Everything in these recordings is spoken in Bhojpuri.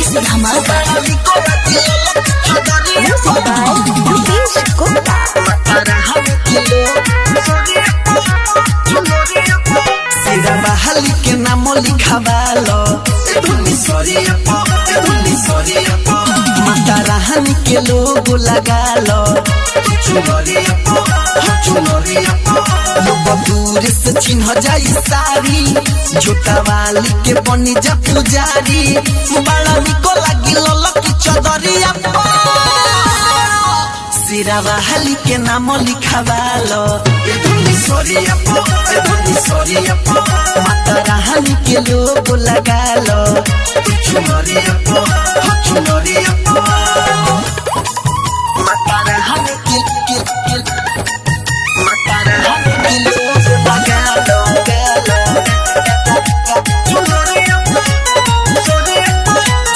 से धमाका बहाली के नाम लिखावालो माता रानी के लोग लगालो लोग दूर से चिन्ह जाई सारी झोटा वाली के बनी जा पुजारी बड़ा निको लगी ललकी चदरिया सिरा बहाली के नाम लिखावालो माता रानी के लोग लगालो माता रानी के लोग लगालो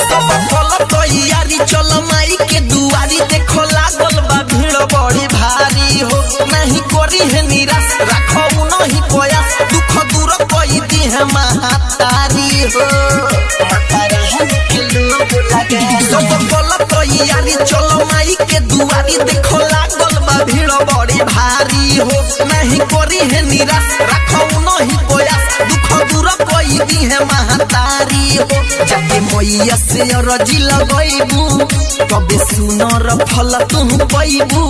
सब फल तैयारी चलो माई के दुआरी देखो लागल बा भीड़ बड़ी भारी हो नहीं करी है निराश रखो नहीं प्रयास दुख दूर कोई दी है महातारी हो सब फल तैयारी चलो माई के दुआरी देखो लागल बा भीड़ बड़ी भारी हो नहीं करी है निराश रखो नहीं प्रयास दुख दूर कोई दी है महातारी हो जाके मैया से रजी लगैबू कबे सुनर फल तुम पैबू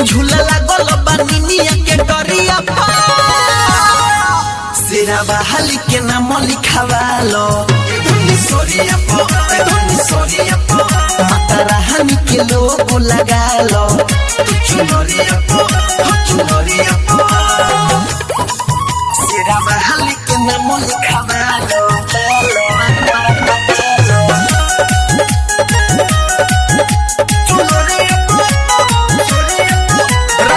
झूला लागल बानिया के डरिया सेरा बहाली के नाम लिखावालो माता रानी के लोग लगालो सेरा बहाली के नाम लिखावालो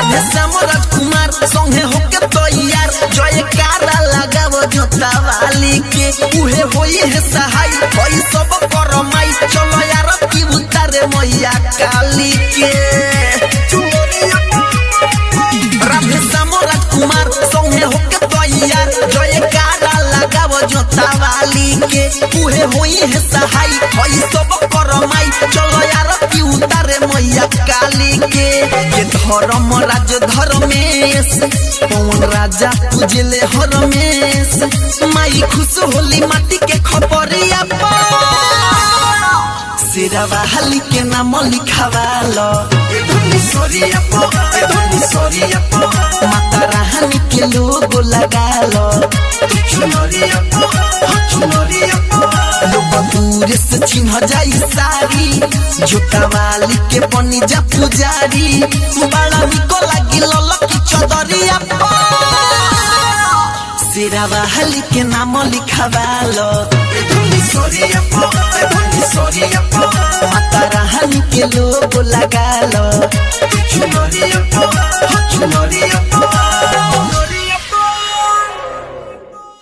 राजकुमार संगे होके तैयार जयकारा लगावो जोता वाली के उहे होई है सहाय होई सब करमाई चलो यार की उतारे मैया काली के राजकुमार संगे होके तैयार जयकारा लगावो जोता वाली के उहे होई है सहाय होई सब करमाई चलो यार की उतारे मैया काली के धर्म राज धर्मेश पवन राजा पूजले हरमेश माई खुश होली माटी के खपरिया सिरा बहाली के नाम लिखावालो माता रानी के लोग लगालो लोग दूर से चिन्ह जाई सारी झोटा वाली के बनी जा पुजारी बड़ा निको लगी ललकी चदरिया सिरा बहाली के नाम लिखावालो माता रानी के लोग लगालो